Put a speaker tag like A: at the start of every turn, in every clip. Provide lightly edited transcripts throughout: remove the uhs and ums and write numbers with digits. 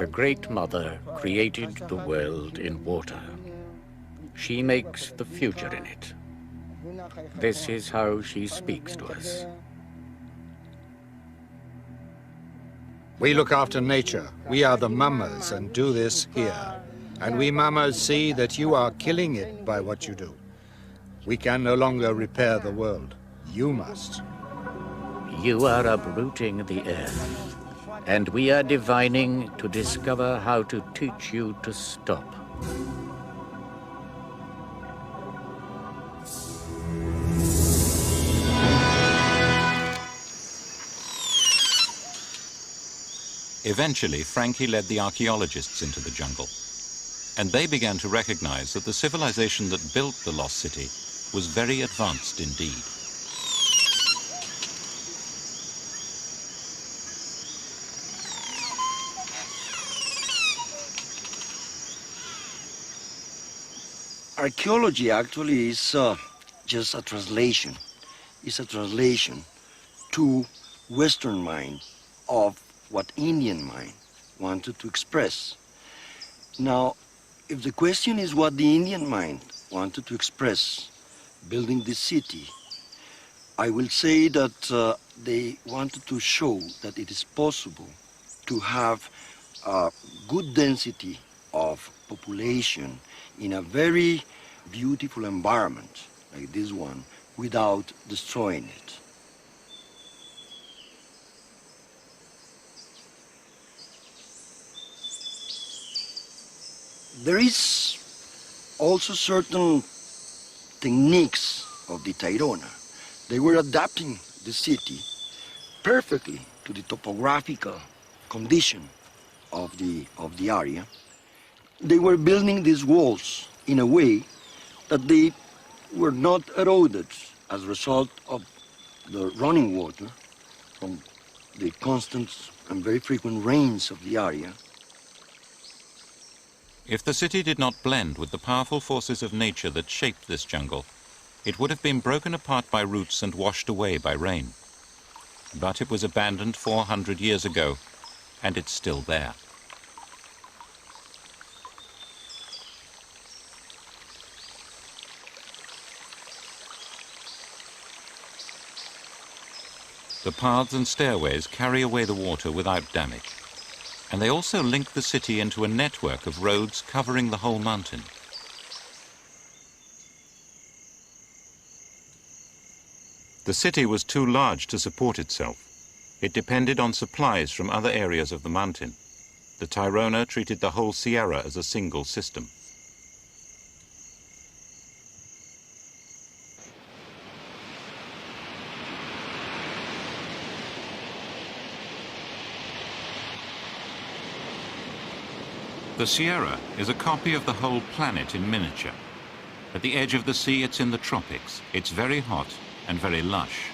A: The Great Mother created the world in water. She makes the future in it. This is how she speaks to us.
B: We look after nature. We are the mamas and do this here. And we mamas see that you are killing it by what you do. We can no longer repair the world. You must.
A: You are uprooting the earth, and we are divining to discover how to teach you to stop.
C: Eventually, Frankie led the archaeologists into the jungle, and they began to recognize that the civilization that built the lost city was very advanced indeed.
D: Archaeology actually is just a translation. It's a translation to Western mind of what Indian mind wanted to express. Now, if the question is what the Indian mind wanted to express building this city, I will say that they wanted to show that it is possible to have a good density of population in a very beautiful environment like this one without destroying it. There is also certain techniques of the Tairona. They were adapting the city perfectly to the topographical condition of the area. They were building these walls in a way that they were not eroded as a result of the running water from the constant and very frequent rains of the area.
C: If the city did not blend with the powerful forces of nature that shaped this jungle, it would have been broken apart by roots and washed away by rain. But it was abandoned 400 years ago, and it's still there. The paths and stairways carry away the water without damage, and they also link the city into a network of roads covering the whole mountain. The city was too large to support itself. It depended on supplies from other areas of the mountain. The Tairona treated the whole Sierra as a single system. The Sierra is a copy of the whole planet in miniature. At the edge of the sea, it's in the tropics. It's very hot and very lush.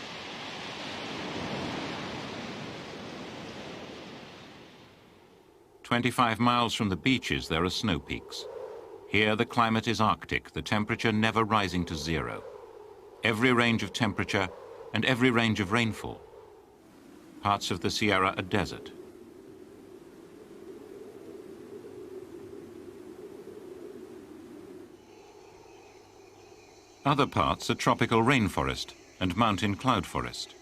C: "25 miles from the beaches, there are snow peaks. Here, the climate is Arctic, the temperature never rising to zero. Every range of temperature and every range of rainfall. Parts of the Sierra are desert. Other parts are tropical rainforest and mountain cloud forest.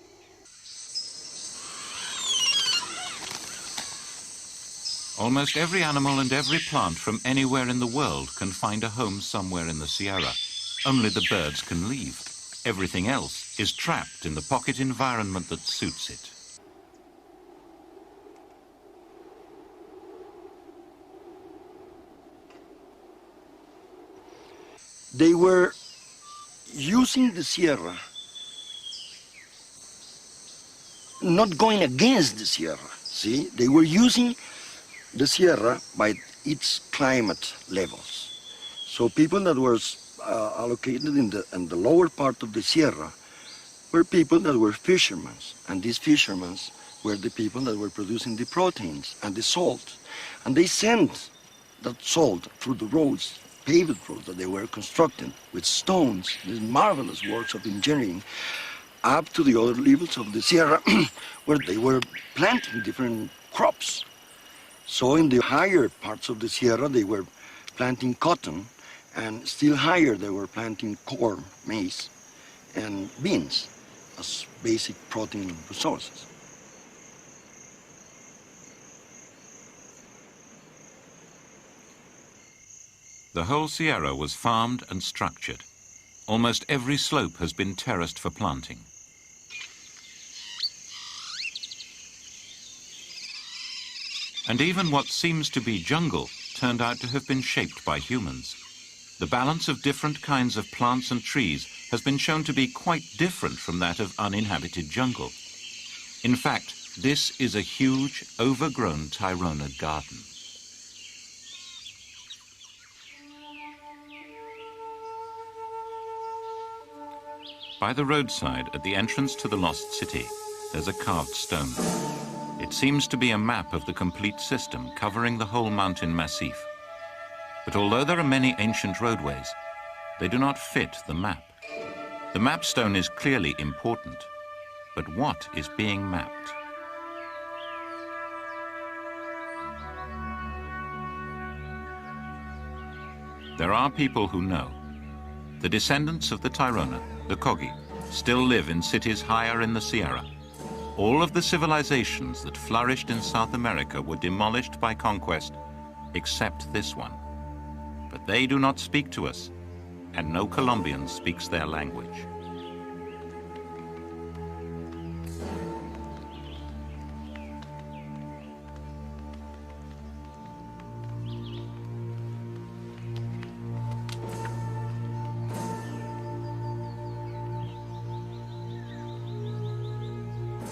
C: Almost every animal and every plant from anywhere in the world can find a home somewhere in the Sierra. Only the birds can leave. Everything else is trapped in the pocket environment that suits it.
D: They were using the Sierra, not going against the Sierra, see? They were using the Sierra by its climate levels. So people that were allocated in the lower part of the Sierra were people that were fishermen, and these fishermen were the people that were producing the proteins and the salt. And they sent that salt through the roads, paved roads that they were constructing with stones, these marvelous works of engineering, up to the other levels of the Sierra where they were planting different crops. So in the higher parts of the Sierra, they were planting cotton, and still higher, they were planting corn, maize, and beans as basic protein resources.
C: The whole Sierra was farmed and structured. Almost every slope has been terraced for planting. And even what seems to be jungle turned out to have been shaped by humans. The balance of different kinds of plants and trees has been shown to be quite different from that of uninhabited jungle. In fact, this is a huge, overgrown Tairona garden. By the roadside, at the entrance to the lost city, there's a carved stone. It seems to be a map of the complete system covering the whole mountain massif. But although there are many ancient roadways, they do not fit the map. The map stone is clearly important, but what is being mapped? There are people who know. The descendants of the Tairona, the Kogi, still live in cities higher in the Sierra. All of the civilizations that flourished in South America were demolished by conquest, except this one. But they do not speak to us, and no Colombian speaks their language.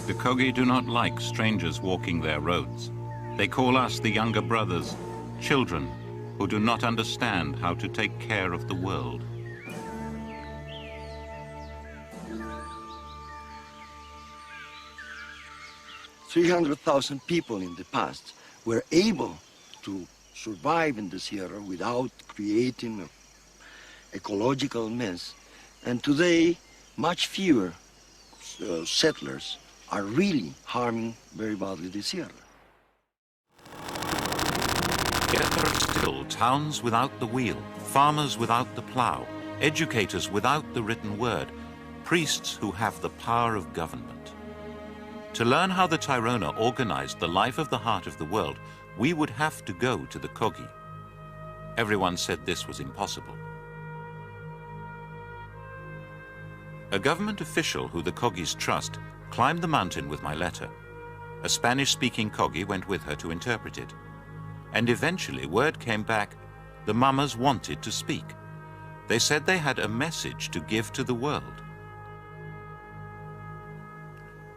C: The Kogi do not like strangers walking their roads. They call us, the younger brothers, children who do not understand how to take care of the world.
D: "300,000 people in the past were able to survive in the Sierra without creating an ecological mess. And today, much fewer settlers are really harming very badly the Sierra.
C: Yet there are still towns without the wheel, farmers without the plow, educators without the written word, priests who have the power of government. To learn how the Tairona organized the life of the heart of the world, we would have to go to the Kogi. Everyone said this was impossible. A government official who the Kogis trust climbed the mountain with my letter. A Spanish-speaking Kogi went with her to interpret it. And eventually word came back, the mamas wanted to speak. They said they had a message to give to the world.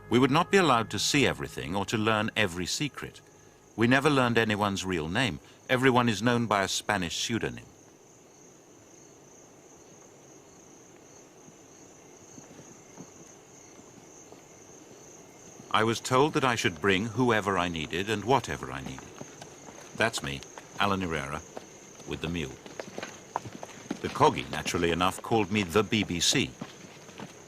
C: We would not be allowed to see everything or to learn every secret. We never learned anyone's real name. Everyone is known by a Spanish pseudonym. I was told that I should bring whoever I needed and whatever I needed. That's me, Alan Herrera, with the mule. The Kogi, naturally enough, called me the BBC.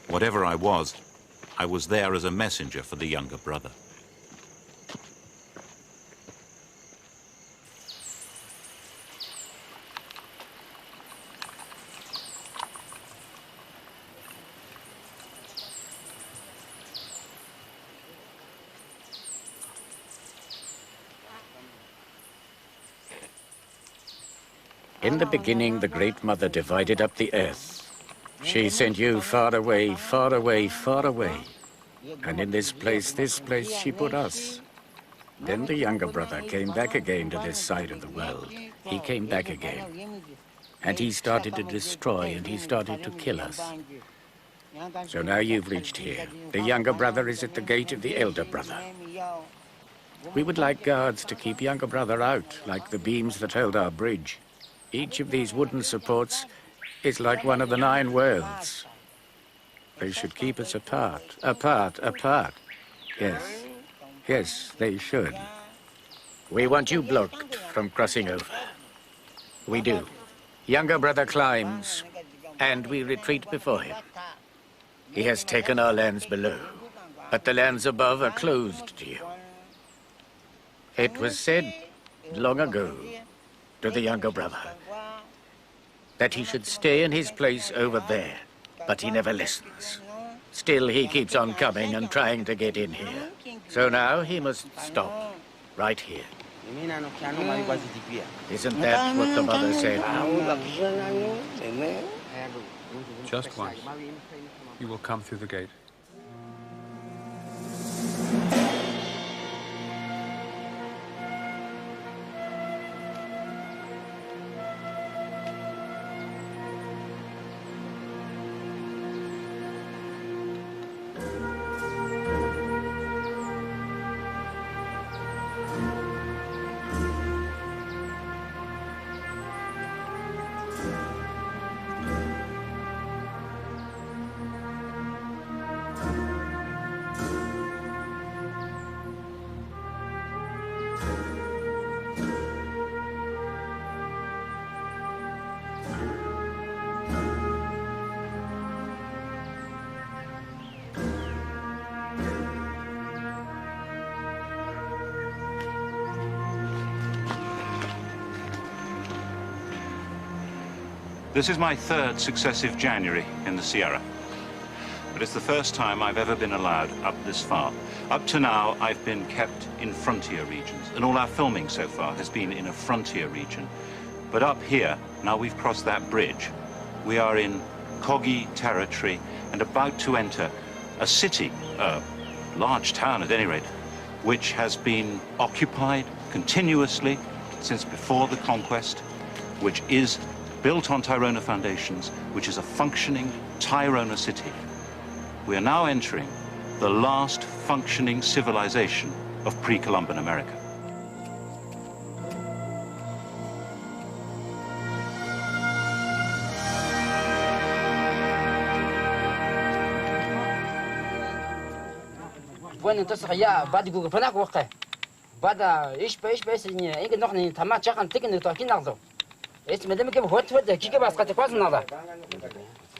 C: Whatever I was there as a messenger for the younger brother.
A: In the beginning, the Great Mother divided up the earth. She sent you far away, far away, far away. And in this place she put us. Then the younger brother came back again to this side of the world. He came back again. And he started to destroy and he started to kill us. So now you've reached here. The younger brother is at the gate of the elder brother. We would like guards to keep younger brother out, like the beams that held our bridge. Each of these wooden supports is like one of the 9 worlds. They should keep us apart, apart, apart. Yes, yes, they should. We want you blocked from crossing over. We do. Younger brother climbs, and we retreat before him. He has taken our lands below, but the lands above are closed to you. It was said long ago to the younger brother that he should stay in his place over there, but he never listens. Still, he keeps on coming and trying to get in here. So now he must stop right here. Isn't that what the mother said?
E: Just once. You will come through the gate.
C: This is my third successive January in the Sierra, but it's the first time I've ever been allowed up this far. Up to now, I've been kept in frontier regions, and all our filming so far has been in a frontier region. But up here, now we've crossed that bridge, we are in Kogi territory and about to enter a city, a large town at any rate, which has been occupied continuously since before the conquest, which is built on Tairona foundations, which is a functioning Tairona city. We are now entering the last functioning civilization of pre-Columban America.
F: Bueno, entonces ya va de Google Panak waqa. Bada ish bes ni inge noch ni tama chakan tiken to kinardo. Es mit dem hot kike bas qat quas nada.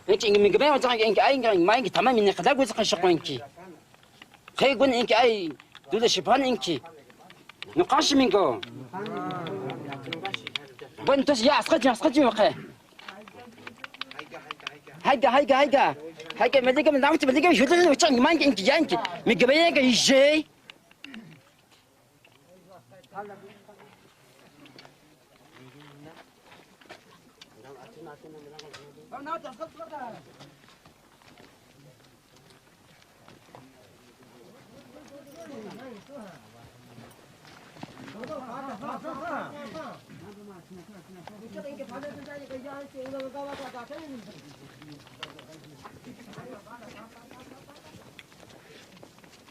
F: Inge min geben wa inge ay mein tama min qada guz qan shaqanki. Khay gun inge ay dole shipan inge. Nuqash minko. Bueno, entonces ya asqat waqa. هاي مديك من دعوتي مديك شو تقول وتشان ما إنك جانك مقبلك يجي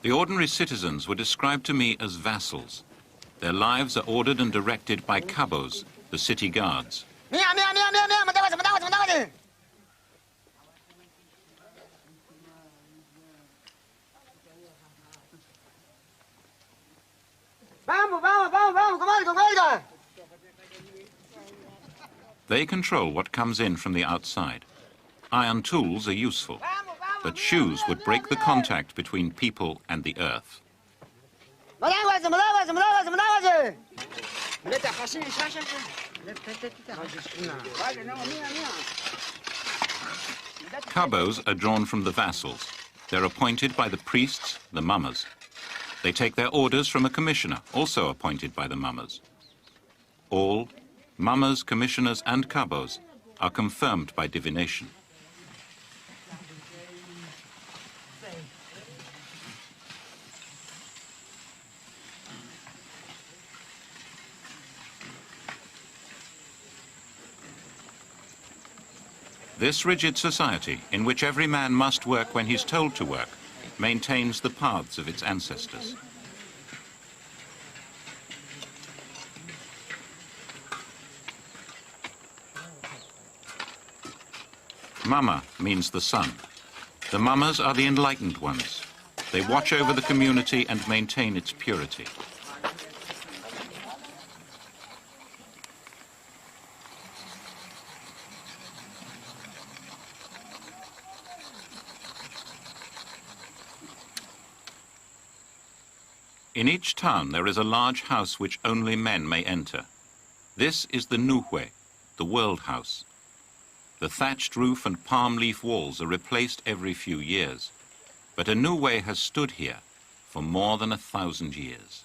C: The ordinary citizens were described to me as vassals. Their lives are ordered and directed by cabos, the city guards. They control what comes in from the outside. Iron tools are useful, but shoes would break the contact between people and the earth. Cabos are drawn from the vassals. They're appointed by the priests, the mummers. They take their orders from a commissioner, also appointed by the mummers. All, mummers, commissioners, and cabos, are confirmed by divination. This rigid society, in which every man must work when he's told to work, maintains the paths of its ancestors. Mama means the sun. The mummers are the enlightened ones. They watch over the community and maintain its purity. In each town there is a large house which only men may enter. This is the Nuhwe, the World House. The thatched roof and palm leaf walls are replaced every few years, but a Nuhwe has stood here for more than 1,000 years.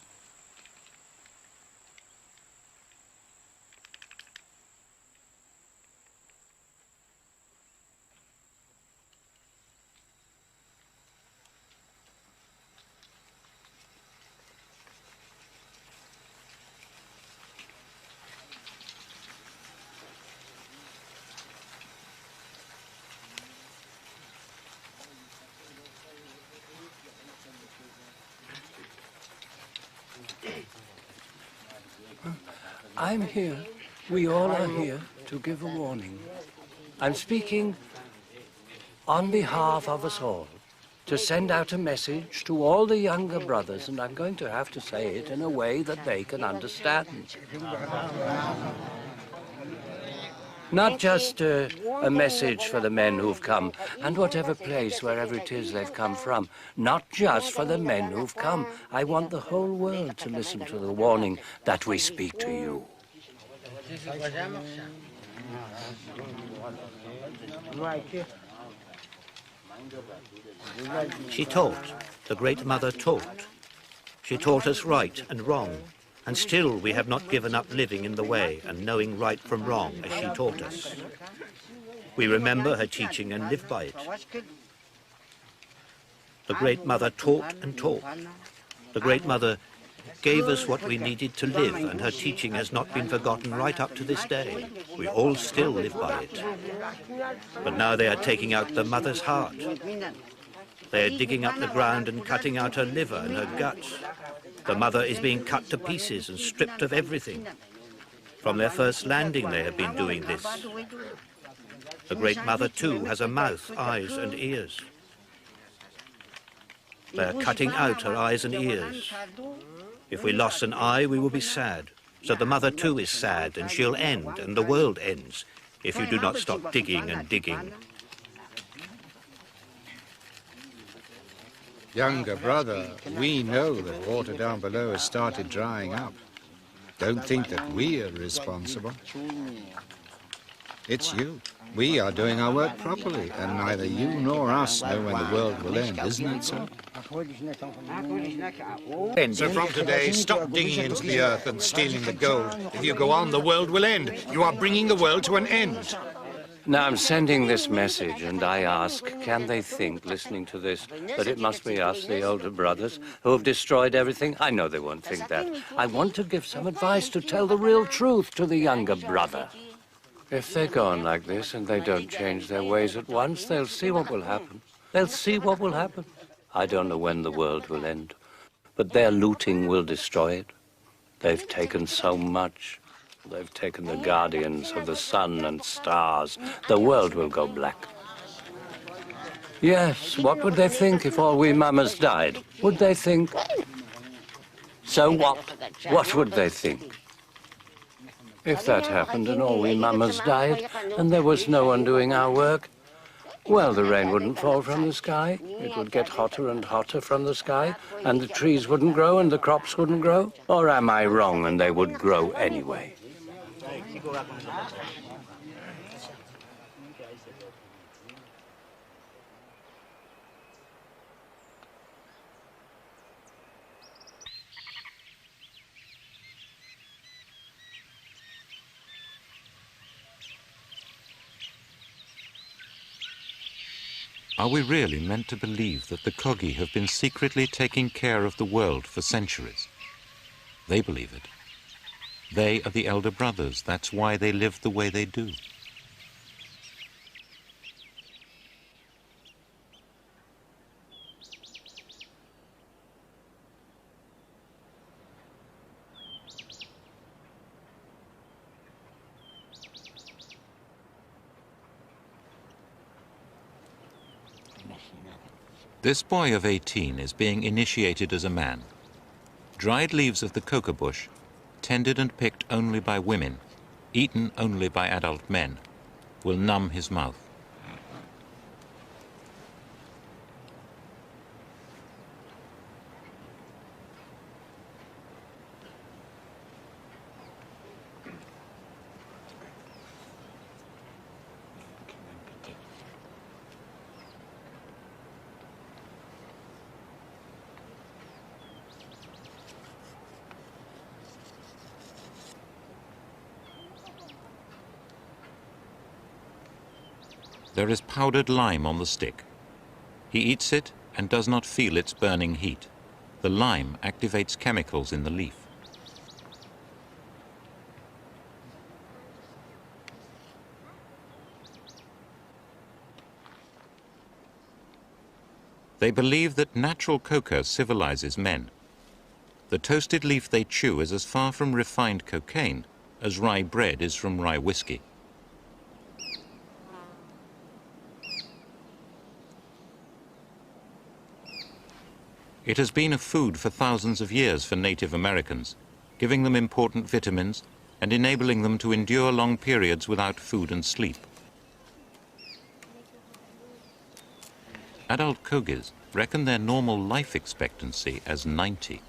G: I'm here, we all are here to give a warning. I'm speaking on behalf of us all, to send out a message to all the younger brothers, and I'm going to have to say it in a way that they can understand. Not just a message for the men who've come, and whatever place, wherever it is they've come from. Not just for the men who've come. I want the whole world to listen to the warning that we speak to you.
H: She taught, the Great Mother taught. She taught us right and wrong, and still we have not given up living in the way and knowing right from wrong as she taught us. We remember her teaching and live by it. The Great Mother taught and taught. The Great Mother gave us what we needed to live, and her teaching has not been forgotten right up to this day. We all still live by it. But now they are taking out the mother's heart. They are digging up the ground and cutting out her liver and her guts. The mother is being cut to pieces and stripped of everything. From their first landing they have been doing this. The Great Mother too has a mouth, eyes and ears. They are cutting out her eyes and ears. If we lost an eye, we will be sad. So the mother too is sad, and she'll end, and the world ends, if you do not stop digging and digging.
B: Younger brother, we know that water down below has started drying up. Don't think that we are responsible. It's you. We are doing our work properly, and neither you nor us know when the world will end, isn't it so? So from today, stop digging into the earth and stealing the gold. If you go on, the world will end. You are bringing the world to an end.
G: Now I'm sending this message, and I ask, can they think, listening to this, that it must be us, the older brothers, who have destroyed everything? I know they won't think that. I want to give some advice to tell the real truth to the younger brother. If they go on like this and they don't change their ways at once, they'll see what will happen. They'll see what will happen. I don't know when the world will end, but their looting will destroy it. They've taken so much. They've taken the guardians of the sun and stars. The world will go black. Yes, what would they think if all we mamas died? Would they think? So what? What would they think? If that happened and all we mamas died and there was no one doing our work, well, the rain wouldn't fall from the sky. It would get hotter and hotter from the sky, and the trees wouldn't grow and the crops wouldn't grow. Or am I wrong and they would grow anyway?
C: Are we really meant to believe that the Kogi have been secretly taking care of the world for centuries? They believe it. They are the elder brothers. That's why they live the way they do. This boy of 18 is being initiated as a man. Dried leaves of the coca bush, tended and picked only by women, eaten only by adult men, will numb his mouth. There is powdered lime on the stick. He eats it and does not feel its burning heat. The lime activates chemicals in the leaf. They believe that natural coca civilizes men. The toasted leaf they chew is as far from refined cocaine as rye bread is from rye whiskey. It has been a food for thousands of years for Native Americans, giving them important vitamins and enabling them to endure long periods without food and sleep. Adult Kogis reckon their normal life expectancy as 90.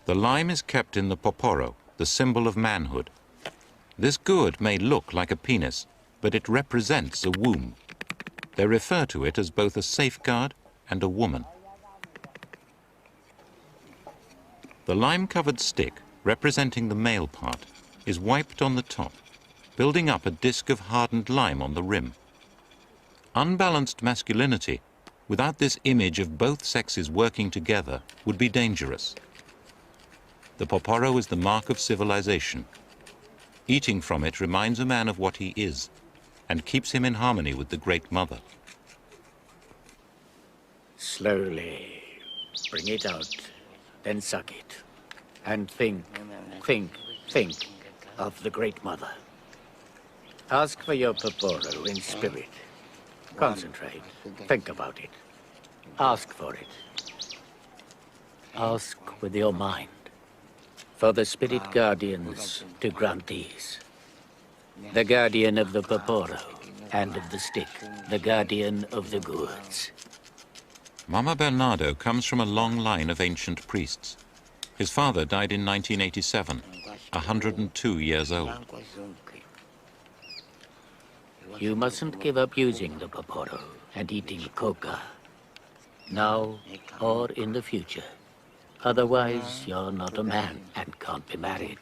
C: The lime is kept in the poporo, the symbol of manhood. This gourd may look like a penis, but it represents a womb. They refer to it as both a safeguard and a woman. The lime-covered stick, representing the male part, is wiped on the top, building up a disc of hardened lime on the rim. Unbalanced masculinity, without this image of both sexes working together, would be dangerous. The poporo is the mark of civilization. Eating from it reminds a man of what he is and keeps him in harmony with the Great Mother.
A: Slowly bring it out, then suck it. And think of the Great Mother. Ask for your poporo in spirit. Concentrate, think about it. Ask for it. Ask with your mind. For the spirit guardians to grant these. The guardian of the poporo and of the stick, the guardian of the gourds.
C: Mama Bernardo comes from a long line of ancient priests. His father died in 1987, 102 years old.
A: You mustn't give up using the poporo and eating coca, now or in the future. Otherwise, you're not a man and can't be married.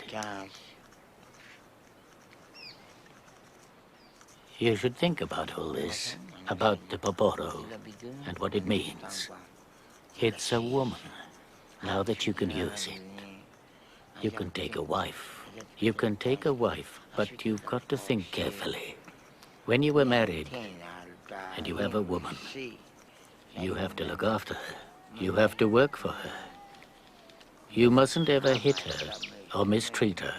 A: You should think about all this, about the poporo and what it means. It's a woman. Now that you can use it, you can take a wife. You can take a wife, but you've got to think carefully. When you were married and you have a woman, you have to look after her. You have to work for her. You mustn't ever hit her or mistreat her.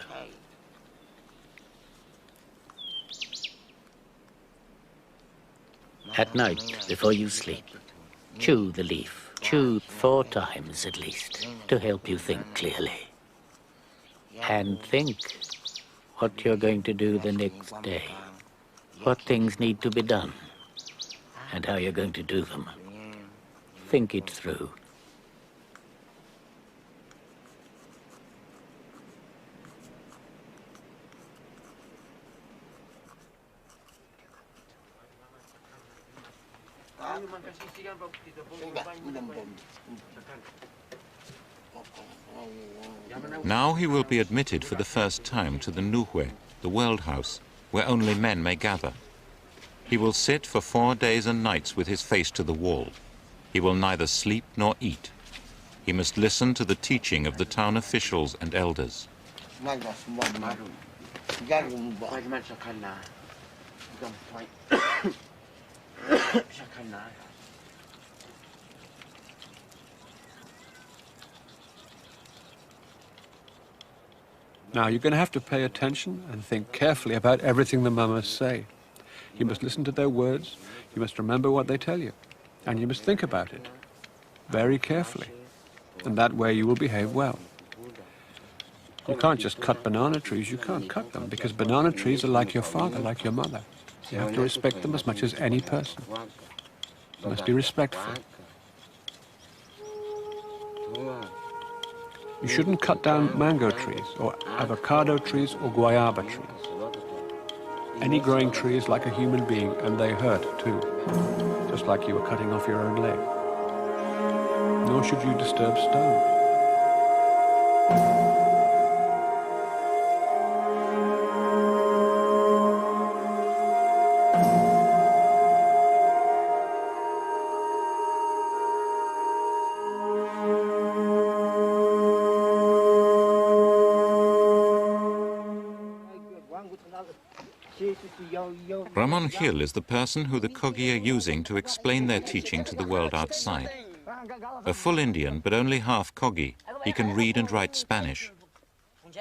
A: At night, before you sleep, chew the leaf. Chew 4 times at least to help you think clearly. And think what you're going to do the next day. What things need to be done and how you're going to do them. Think it through.
C: Now he will be admitted for the first time to the Nuhwe, the world house, where only men may gather. He will sit for 4 days and nights with his face to the wall. He will neither sleep nor eat. He must listen to the teaching of the town officials and elders.
E: Now, you're going to have to pay attention and think carefully about everything the mamas say. You must listen to their words, you must remember what they tell you, and you must think about it very carefully. And that way you will behave well. You can't just cut banana trees, you can't cut them, because banana trees are like your father, like your mother. You have to respect them as much as any person. You must be respectful. You shouldn't cut down mango trees, or avocado trees, or guayaba trees. Any growing tree is like a human being, and they hurt too. Just like you were cutting off your own leg. nor should you disturb stones.
C: Ramon Hill is the person who the Kogi are using to explain their teaching to the world outside. A full Indian, but only half Kogi, he can read and write Spanish.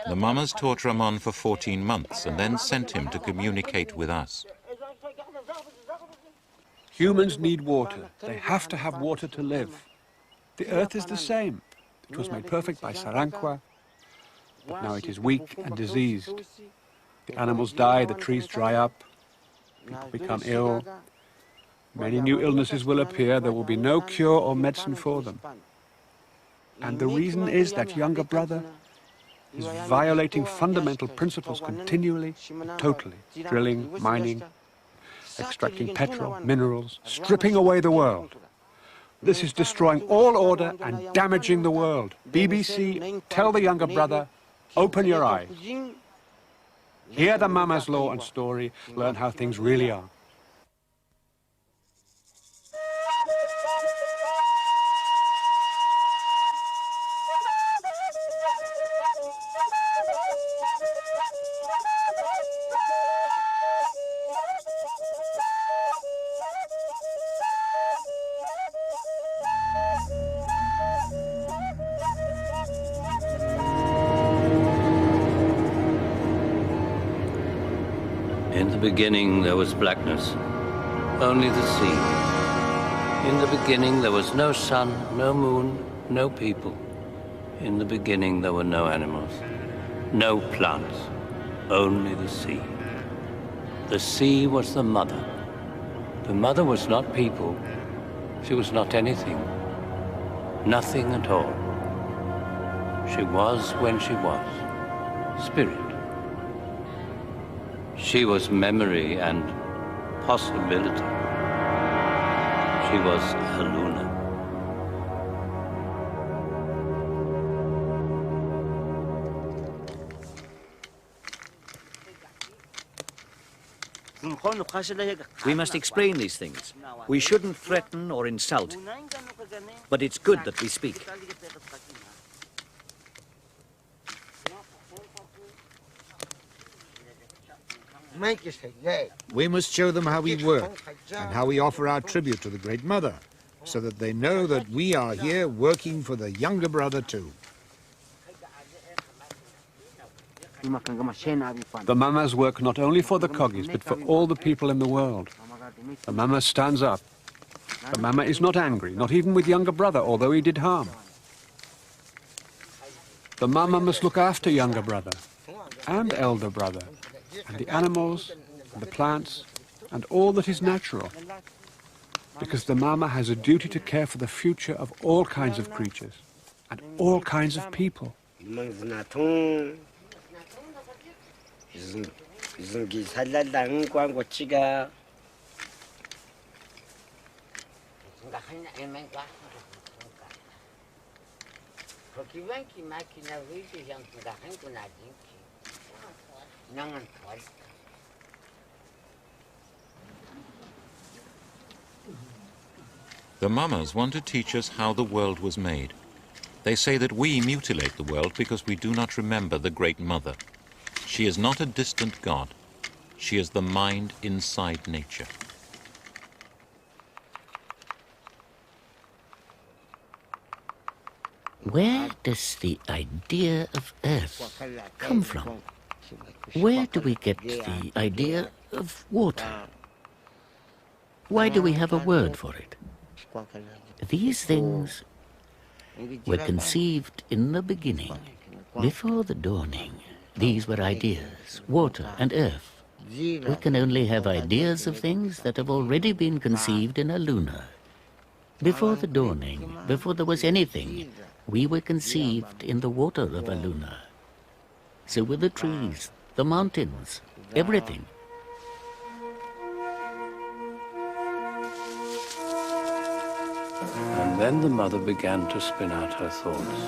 C: The Mamas taught Ramon for 14 months and then sent him to communicate with us.
E: Humans need water. They have to have water to live. The earth is the same. It was made perfect by Saranqua, but now it is weak and diseased. The animals die, the trees dry up, people become ill. Many new illnesses will appear. There will be no cure or medicine for them. And the reason is that younger brother is violating fundamental principles continually and totally. Drilling, mining, extracting petrol, minerals, stripping away the world. This is destroying all order and damaging the world. BBC, tell the younger brother, open your eyes. Hear the Mama's law and story, learn how things really are.
G: In the beginning there was blackness, only the sea. In the beginning there was no sun, no moon, no people. In the beginning there were no animals, no plants, only the sea. The sea was the mother. The mother was not people. She was not anything. Nothing at all. She was when she was. Spirit. She was memory and possibility. She was a Luna.
I: We must explain these things. We shouldn't threaten or insult, but it's good that we speak.
B: We must show them how we work and how we offer our tribute to the Great Mother, so that they know that we are here working for the younger brother too.
E: The Mamas work not only for the Kogis, but for all the people in the world. The Mama stands up. The Mama is not angry, not even with younger brother, although he did harm. The Mama must look after younger brother and elder brother, and the animals, and the plants, and all that is natural. Because the Mama has a duty to care for the future of all kinds of creatures, and all kinds of people.
C: The Mamas want to teach us how the world was made. They say that we mutilate the world because we do not remember the Great Mother. She is not a distant God. She is the mind inside nature.
J: Where does the idea of Earth come from? Where do we get the idea of water? Why do we have a word for it? These things were conceived in the beginning, before the dawning. These were ideas, water and earth. We can only have ideas of things that have already been conceived in a Luna. Before the dawning, before there was anything, we were conceived in the water of a Luna. So were the trees, the mountains, everything.
G: And then the mother began to spin out her thoughts.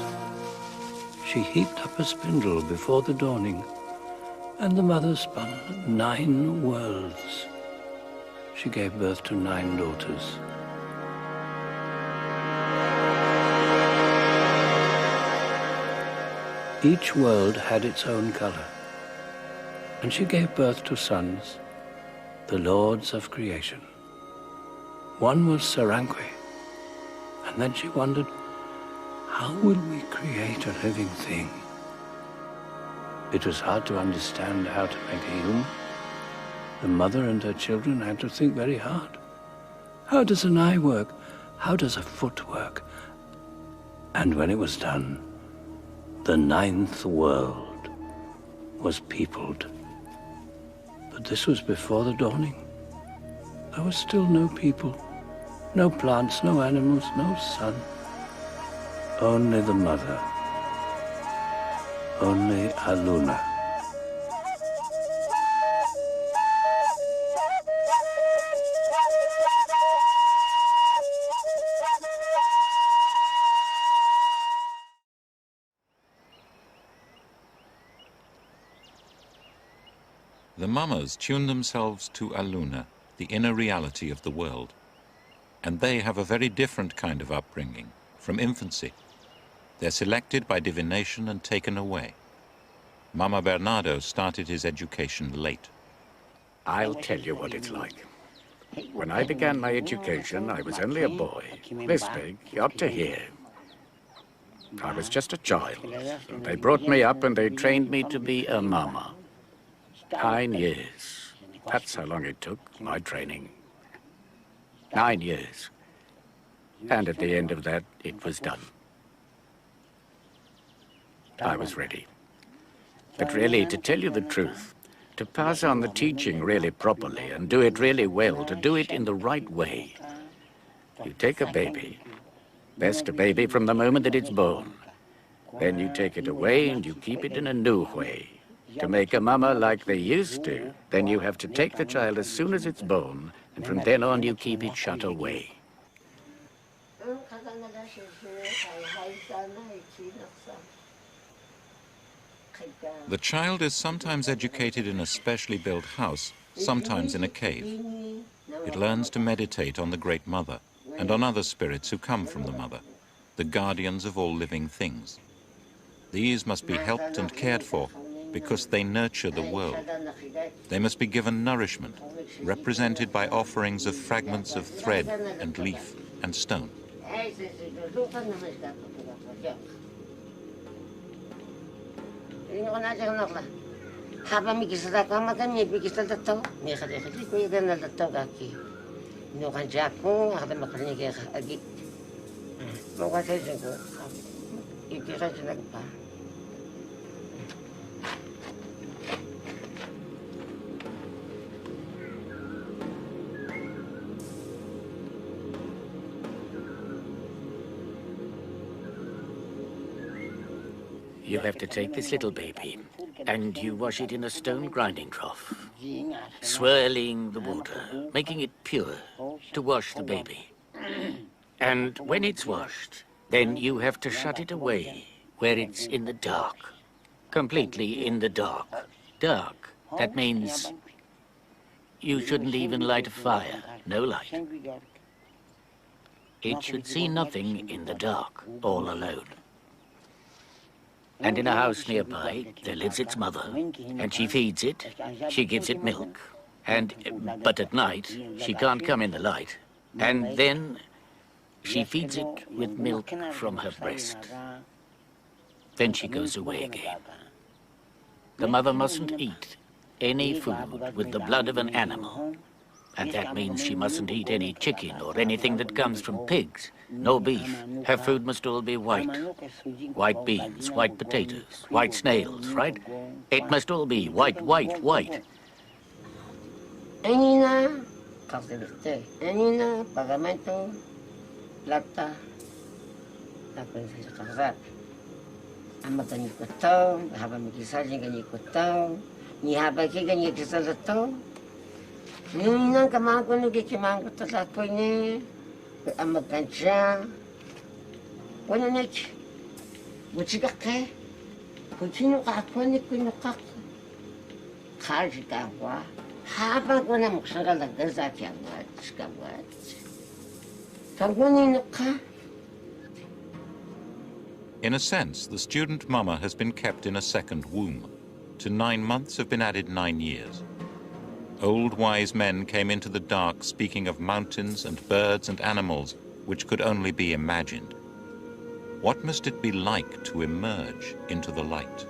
G: She heaped up a spindle before the dawning, and the mother spun 9 worlds. She gave birth to 9 daughters. Each world had its own color, and she gave birth to sons, the lords of creation. One was Saranque, and then she wondered, how will we create a living thing? It was hard to understand how to make a human. The mother and her children had to think very hard. How does an eye work? How does a foot work? And when it was done, the 9th world was peopled. But this was before the dawning. There was still no people, no plants, no animals, no sun. Only the mother, only Aluna.
C: The mamas tune themselves to Aluna, the inner reality of the world. And they have a very different kind of upbringing, from infancy. They're selected by divination and taken away. Mama Bernardo started his education late.
A: I'll tell you what it's like. When I began my education, I was only a boy, this big, up to here. I was just a child. They brought me up and they trained me to be a mama. 9 years. That's how long it took, my training. 9 years. And at the end of that, it was done. I was ready. But really, to tell you the truth, to pass on the teaching really properly and do it really well, to do it in the right way, you take a baby, best a baby from the moment that it's born. Then you take it away and you keep it in a new way. To make a mama like they used to, then you have to take the child as soon as it's born, and from then on you keep it shut away.
C: The child is sometimes educated in a specially built house, sometimes in a cave. It learns to meditate on the Great Mother and on other spirits who come from the Mother, the guardians of all living things. These must be helped and cared for because they nurture the world. They must be given nourishment, represented by offerings of fragments of thread and leaf and stone.
A: You have to take this little baby and you wash it in a stone grinding trough, swirling the water, making it pure to wash the baby. And when it's washed, then you have to shut it away where it's in the dark, completely in the dark. Dark, that means you shouldn't even light a fire, no light. It should see nothing in the dark, all alone. And in a house nearby, there lives its mother, and she feeds it, she gives it milk. But at night, she can't come in the light. And then she feeds it with milk from her breast. Then she goes away again. The mother mustn't eat any food with the blood of an animal. And that means she mustn't eat any chicken or anything that comes from pigs. No beef. Her food must all be white. White beans, white potatoes, white snails, right? It must all be white, white, white.
K: Enina, calcete. Enina, pagamento, plata, la princesa casar. Amata ni kotong, haba mikisal ni kotong, ni haba ki ganyi kisal to. Nung kamang ko nugi kimang ko tatakpoy ni amakancha. Wala na ch. Buchiga ke. Kuchino ka kwani kuno ka. Kaji ka wa. Haba ko na muksaga la gaza kya wa. Ska wa. Kagwani no ka.
C: In a sense, the student mama has been kept in a second womb. To 9 months have been added 9 years. Old wise men came into the dark speaking of mountains and birds and animals which could only be imagined. What must it be like to emerge into the light?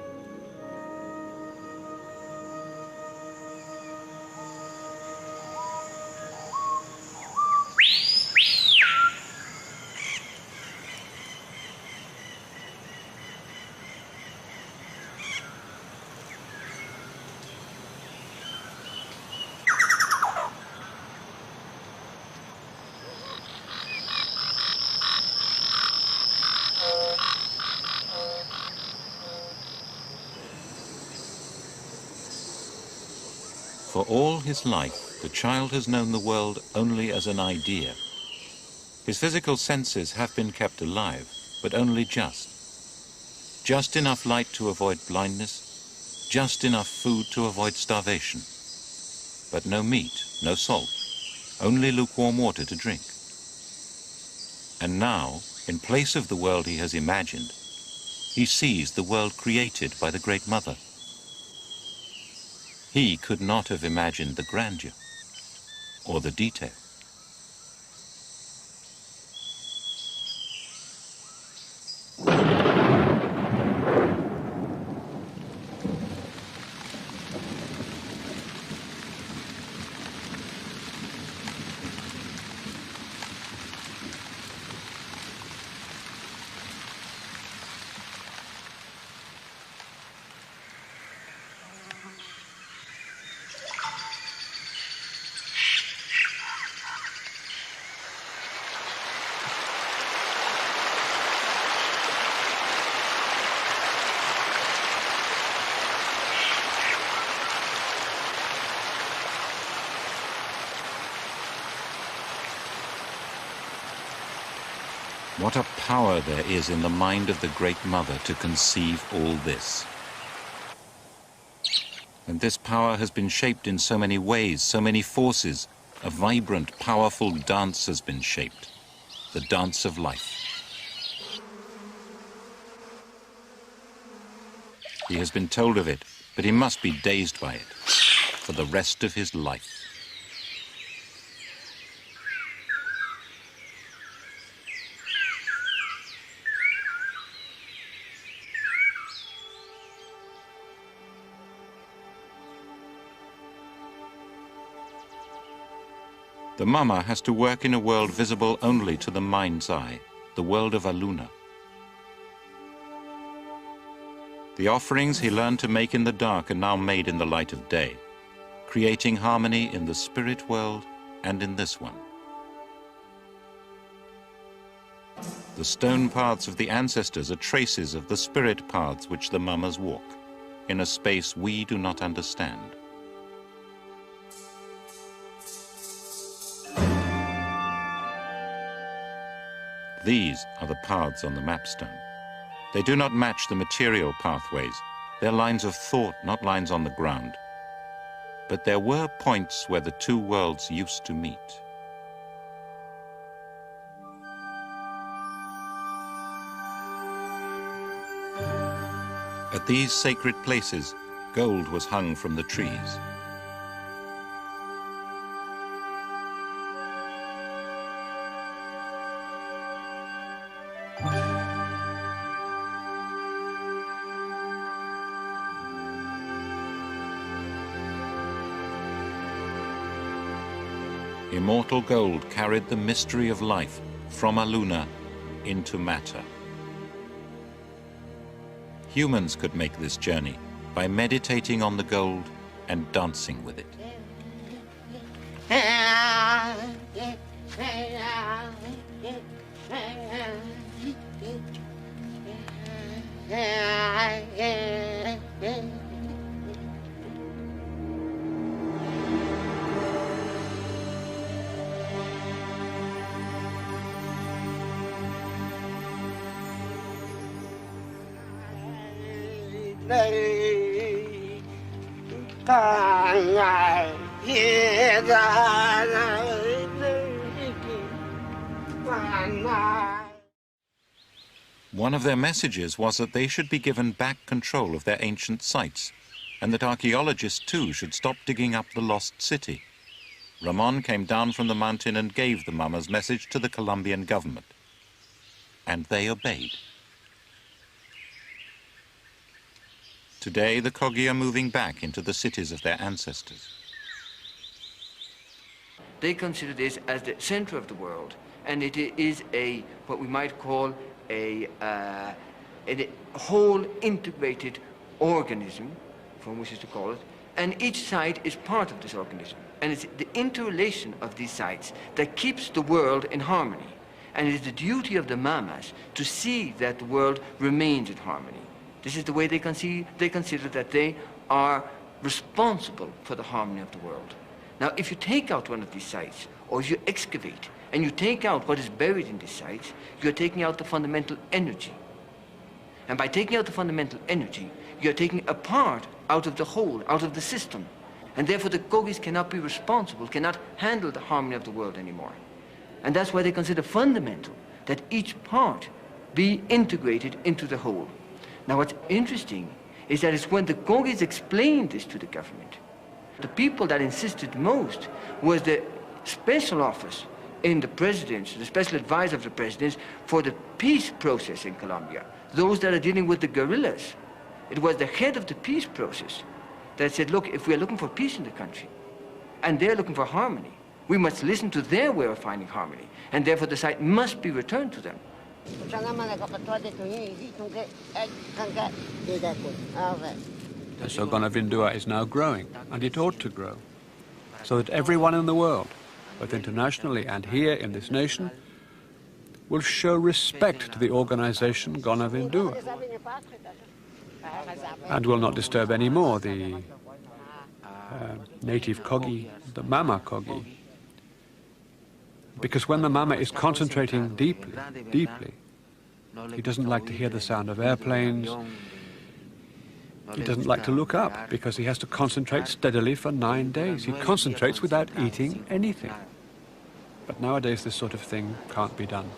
C: For all his life, the child has known the world only as an idea. His physical senses have been kept alive, but only just. Just enough light to avoid blindness, just enough food to avoid starvation. But no meat, no salt, only lukewarm water to drink. And now, in place of the world he has imagined, he sees the world created by the Great Mother. He could not have imagined the grandeur or the detail. What a power there is in the mind of the Great Mother to conceive all this. And this power has been shaped in so many ways, so many forces. A vibrant, powerful dance has been shaped, the dance of life. He has been told of it, but he must be dazed by it for the rest of his life. The mama has to work in a world visible only to the mind's eye, the world of Aluna. The offerings he learned to make in the dark are now made in the light of day, creating harmony in the spirit world and in this one. The stone paths of the ancestors are traces of the spirit paths which the mamas walk, in a space we do not understand. These are the paths on the mapstone. They do not match the material pathways. They're lines of thought, not lines on the ground. But there were points where the two worlds used to meet. At these sacred places, gold was hung from the trees. Immortal gold carried the mystery of life from Aluna into matter. Humans could make this journey by meditating on the gold and dancing with it. One of their messages was that they should be given back control of their ancient sites, and that archaeologists too should stop digging up the lost city. Ramon came down from the mountain and gave the Mama's message to the Colombian government. And they obeyed. Today, the Kogi are moving back into the cities of their ancestors.
L: They consider this as the center of the world, and it is what we might call a whole integrated organism, from which is to call it, and each site is part of this organism. And it's the interrelation of these sites that keeps the world in harmony. And it is the duty of the Mamas to see that the world remains in harmony. This is the way they consider that they are responsible for the harmony of the world. Now, if you take out one of these sites, or if you excavate, and you take out what is buried in these sites, you're taking out the fundamental energy. And by taking out the fundamental energy, you're taking a part out of the whole, out of the system. And therefore the Kogis cannot be responsible, cannot handle the harmony of the world anymore. And that's why they consider fundamental that each part be integrated into the whole. Now what's interesting is that it's when the Kogis explained this to the government, the people that insisted most was the special office in the presidents, the special advisor of the presidents for the peace process in Colombia, those that are dealing with the guerrillas. It was the head of the peace process that said, look, if we're looking for peace in the country, and they're looking for harmony, we must listen to their way of finding harmony, and therefore the site must be returned to them.
E: So Gonavindua is now growing, and it ought to grow, so that everyone in the world, both internationally and here in this nation, will show respect to the organization Gonavindua, and will not disturb any more the native Kogi, the Mama Kogi. Because when the Mama is concentrating deeply, he doesn't like to hear the sound of airplanes. He doesn't like to look up because he has to concentrate steadily for 9 days. He concentrates without eating anything. But nowadays this sort of thing can't be done.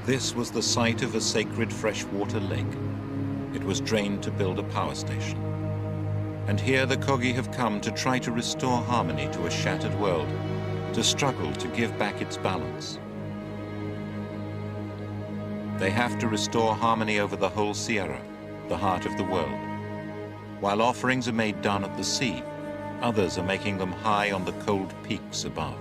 C: This was the site of a sacred freshwater lake. It was drained to build a power station. And here the Kogi have come to try to restore harmony to a shattered world, to struggle to give back its balance. They have to restore harmony over the whole Sierra, the heart of the world. While offerings are made down at the sea, others are making them high on the cold peaks above.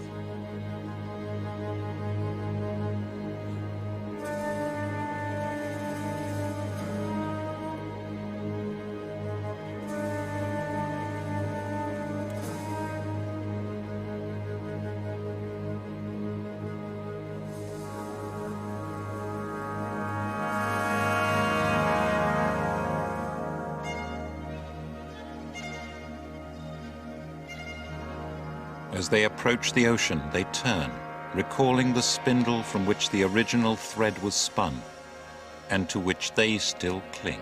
C: As they approach the ocean, they turn, recalling the spindle from which the original thread was spun, and to which they still cling.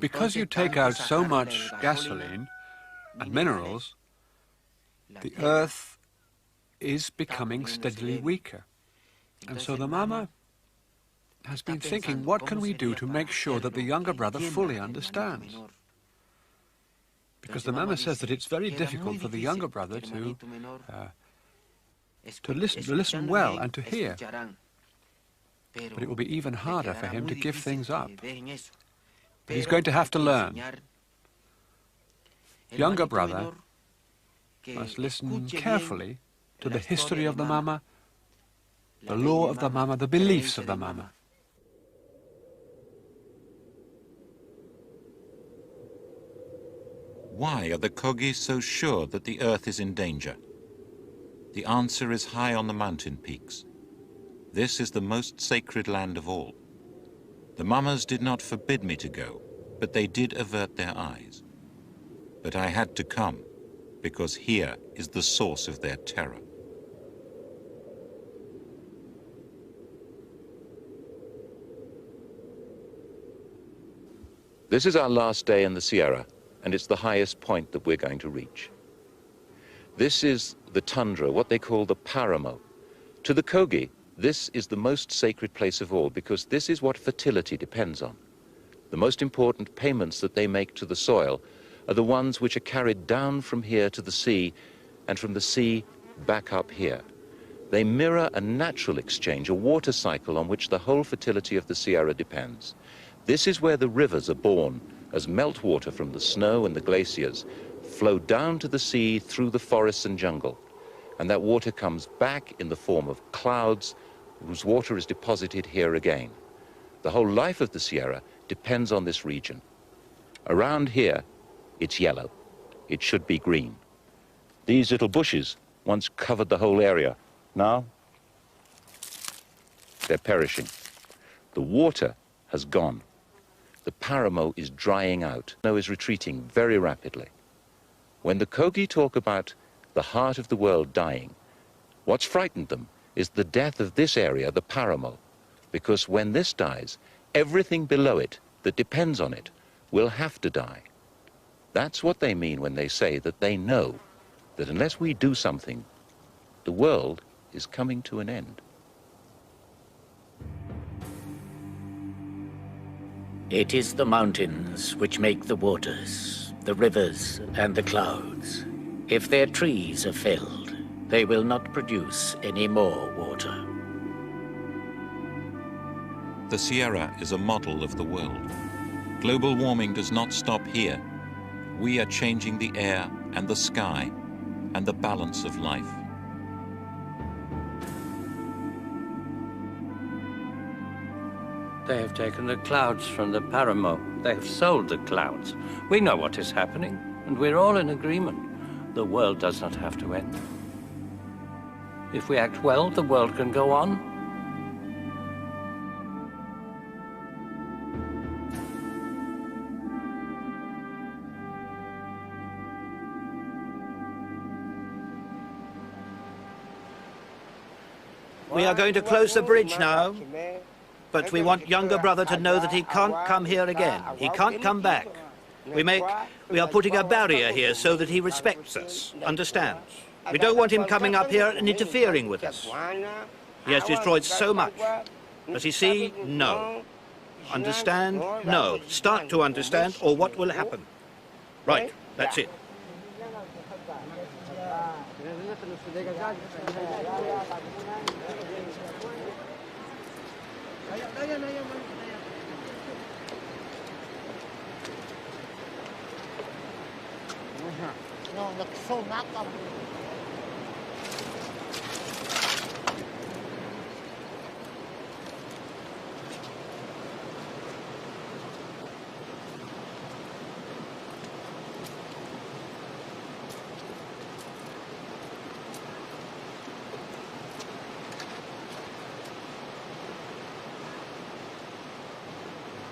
E: Because you take out so much gasoline and minerals, the earth is becoming steadily weaker. And so the Mama has been thinking, what can we do to make sure that the younger brother fully understands? Because the Mama says that it's very difficult for the younger brother to to listen well and to hear. But it will be even harder for him to give things up. But he's going to have to learn. Younger brother must listen carefully to the history of the mama, the law of the mama, the beliefs of the mama.
C: Why are the Kogi so sure that the earth is in danger? The answer is high on the mountain peaks. This is the most sacred land of all. The mamas did not forbid me to go, but they did avert their eyes. But I had to come, because here is the source of their terror. This is our last day in the Sierra, and it's the highest point that we're going to reach. This is the tundra, what they call the Paramo. To the Kogi, this is the most sacred place of all, because this is what fertility depends on. The most important payments that they make to the soil are the ones which are carried down from here to the sea, and from the sea back up here. They mirror a natural exchange, a water cycle on which the whole fertility of the Sierra depends. This is where the rivers are born, as meltwater from the snow and the glaciers flow down to the sea through the forests and jungle. And that water comes back in the form of clouds, whose water is deposited here again. The whole life of the Sierra depends on this region. Around here, it's yellow. It should be green. These little bushes once covered the whole area. Now, they're perishing. The water has gone. The Paramo is drying out. The snow is retreating very rapidly. When the Kogi talk about the heart of the world dying, what's frightened them is the death of this area, the Paramo, because when this dies, everything below it that depends on it will have to die. That's what they mean when they say that they know that unless we do something, the world is coming to an end.
J: It is the mountains which make the waters, the rivers and the clouds. If their trees are felled, they will not produce any more water.
C: The Sierra is a model of the world. Global warming does not stop here. We are changing the air and the sky and the balance of life.
G: They have taken the clouds from the Paramo. They have sold the clouds. We know what is happening, and we're all in agreement. The world does not have to end. If we act well, the world can go on.
H: We are going to close the bridge now, but we want younger brother to know that he can't come here again. He can't come back. We are putting a barrier here so that he respects us, understands. We don't want him coming up here and interfering with us. He has destroyed so much. Does he see? No. Understand? No. Start to understand, or what will happen? Right, that's it.
K: No, nagsunak ako.